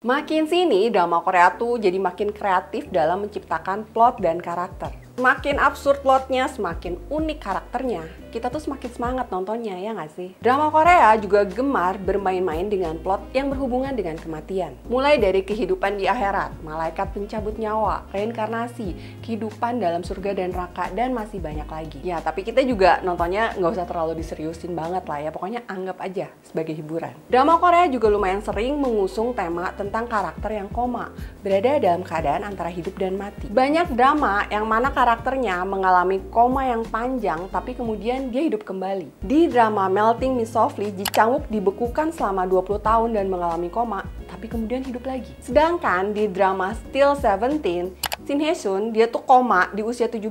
Makin sini, drama Korea tuh jadi makin kreatif dalam menciptakan plot dan karakter. Semakin absurd plotnya, semakin unik karakternya, kita tuh semakin semangat nontonnya, ya nggak sih? Drama Korea juga gemar bermain-main dengan plot yang berhubungan dengan kematian. Mulai dari kehidupan di akhirat, malaikat pencabut nyawa, reinkarnasi, kehidupan dalam surga dan neraka, dan masih banyak lagi. Ya, tapi kita juga nontonnya nggak usah terlalu diseriusin banget lah ya, pokoknya anggap aja sebagai hiburan. Drama Korea juga lumayan sering mengusung tema tentang karakter yang koma, berada dalam keadaan antara hidup dan mati. Banyak drama yang mana karakternya mengalami koma yang panjang tapi kemudian dia hidup kembali. Di drama Melting Me Softly, Ji Chang-wook dibekukan selama 20 tahun dan mengalami koma tapi kemudian hidup lagi. Sedangkan di drama Still 17, Shin Hye-sun dia tuh koma di usia 17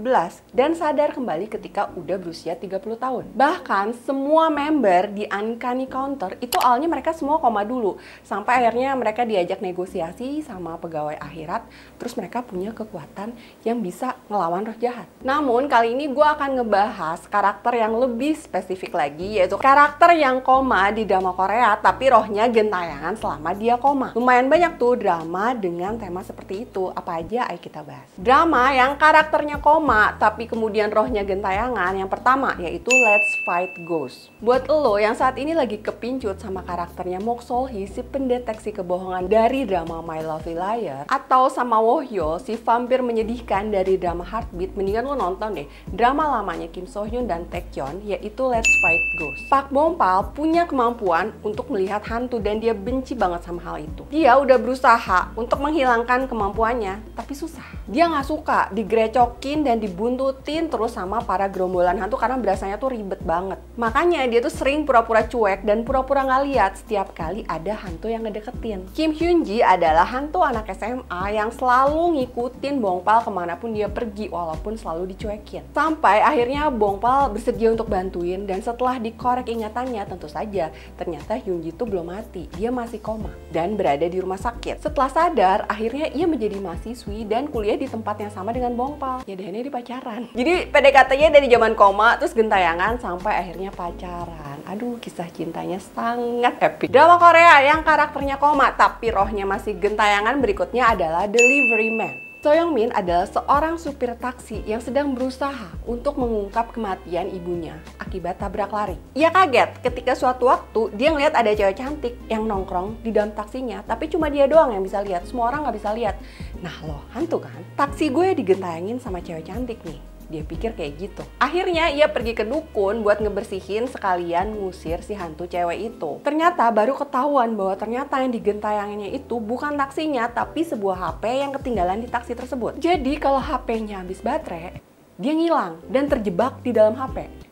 dan sadar kembali ketika udah berusia 30 tahun. Bahkan semua member di Uncanny Counter itu awalnya mereka semua koma dulu, sampai akhirnya mereka diajak negosiasi sama pegawai akhirat, terus mereka punya kekuatan yang bisa ngelawan roh jahat. Namun kali ini gue akan ngebahas karakter yang lebih spesifik lagi, yaitu karakter yang koma di drama Korea tapi rohnya gentayangan selama dia koma. Lumayan banyak tuh drama dengan tema seperti itu. Apa aja? Ayo kita bahas. Drama yang karakternya koma tapi kemudian rohnya gentayangan, yang pertama yaitu Let's Fight Ghosts. Buat lo yang saat ini lagi kepincut sama karakternya Mok Sol-hee, si pendeteksi kebohongan dari drama My Lovely Liar, atau sama Wohyo, si vampir menyedihkan dari drama Heartbeat, mendingan lo nonton deh drama lamanya Kim So Hyun dan Taecyeon, yaitu Let's Fight Ghosts. Park Bom Pal punya kemampuan untuk melihat hantu dan dia benci banget sama hal itu. Dia udah berusaha untuk menghilangkan kemampuannya, tapi susah. Dia nggak suka digrecokin dan dibuntutin terus sama para gerombolan hantu karena berasanya tuh ribet banget. Makanya dia tuh sering pura-pura cuek dan pura-pura nggak lihat setiap kali ada hantu yang ngedeketin. Kim Hyun Ji adalah hantu anak SMA yang selalu ngikutin Bong Pal kemanapun dia pergi walaupun selalu dicuekin. Sampai akhirnya Bong Pal bersedia untuk bantuin, dan setelah dikorek ingatannya tentu saja ternyata Hyun Ji tuh belum mati, dia masih koma dan berada di rumah sakit. Setelah sadar, akhirnya ia menjadi mahasiswi dan kuliah di tempat yang sama dengan Bong Pal. Ya deh, ini pacaran. Jadi PDKT-nya dari zaman koma terus gentayangan sampai akhirnya pacaran. Aduh, kisah cintanya sangat epic. Drama Korea yang karakternya koma tapi rohnya masih gentayangan berikutnya adalah Delivery Man. So Young Min adalah seorang supir taksi yang sedang berusaha untuk mengungkap kematian ibunya akibat tabrak lari. Ia kaget ketika suatu waktu dia ngeliat ada cewek cantik yang nongkrong di dalam taksinya, tapi cuma dia doang yang bisa lihat, semua orang nggak bisa lihat. Nah loh, hantu kan? Taksi gue digentayangin sama cewek cantik nih. Dia pikir kayak gitu. Akhirnya ia pergi ke dukun buat ngebersihin sekalian ngusir si hantu cewek itu. Ternyata baru ketahuan bahwa ternyata yang digentayanginnya itu bukan taksinya, tapi sebuah HP yang ketinggalan di taksi tersebut. Jadi kalau HP-nya habis baterai, dia ngilang dan terjebak di dalam HP.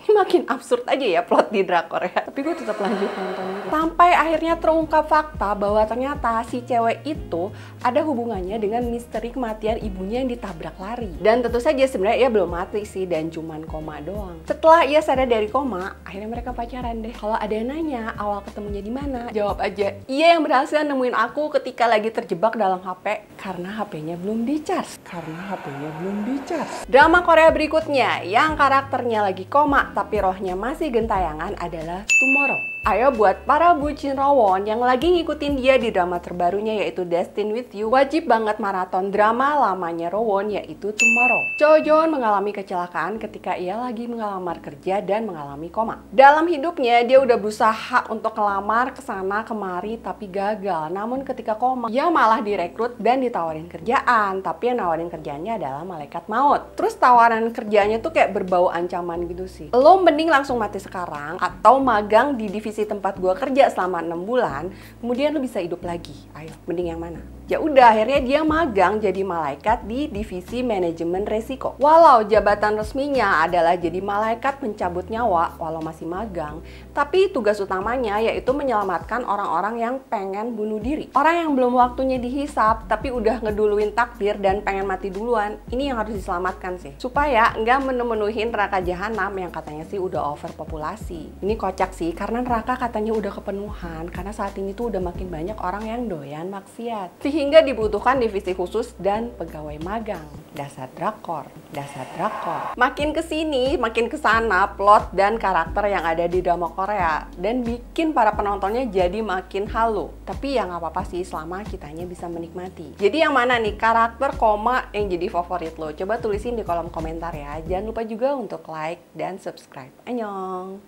Ini makin absurd aja ya plot di drakor ya. Tapi gue tetap lanjut nonton. Sampai akhirnya terungkap fakta bahwa ternyata si cewek itu ada hubungannya dengan misteri kematian ibunya yang ditabrak lari. Dan tentu saja sebenarnya ia belum mati sih dan cuman koma doang. Setelah ia sadar dari koma, akhirnya mereka pacaran deh. Kalau ada yang nanya awal ketemunya di mana, jawab aja, iya yang berhasil nemuin aku ketika lagi terjebak dalam HP karena HP-nya belum di-charge. Drama Korea berikutnya yang karakternya lagi koma tapi rohnya masih gentayangan adalah Tomorrow. Ayo buat para bucin Rawon yang lagi ngikutin dia di drama terbarunya yaitu Destined With You, wajib banget maraton drama lamanya Rawon yaitu Tomorrow. Cho Joon mengalami kecelakaan ketika ia lagi mengelamar kerja dan mengalami koma. Dalam hidupnya dia udah berusaha untuk ngelamar kesana kemari tapi gagal. Namun ketika koma ia malah direkrut dan ditawarin kerjaan, tapi yang nawarin kerjaannya adalah malaikat maut. Terus tawaran kerjanya tuh kayak berbau ancaman gitu sih. Lo mending langsung mati sekarang atau magang di divisi tempat gua kerja selama 6 bulan, kemudian lo bisa hidup lagi. Ayo, mending yang mana? Ya udah, akhirnya dia magang jadi malaikat di divisi manajemen resiko. Walau jabatan resminya adalah jadi malaikat pencabut nyawa walau masih magang, tapi tugas utamanya yaitu menyelamatkan orang-orang yang pengen bunuh diri. Orang yang belum waktunya dihisap tapi udah ngeduluin takdir dan pengen mati duluan, ini yang harus diselamatkan sih. Supaya nggak memenuhi neraka jahanam yang katanya sih udah overpopulasi. Ini kocak sih, karena neraka Neraka katanya udah kepenuhan karena saat ini tuh udah makin banyak orang yang doyan maksiat. Sehingga dibutuhkan divisi khusus dan pegawai magang. Dasar drakor, dasar drakor. Makin kesini, makin kesana plot dan karakter yang ada di drama Korea dan bikin para penontonnya jadi makin halu. Tapi ya nggak apa-apa sih selama kitanya bisa menikmati. Jadi yang mana nih karakter koma yang jadi favorit lo? Coba tulisin di kolom komentar ya. Jangan lupa juga untuk like dan subscribe. Annyeong!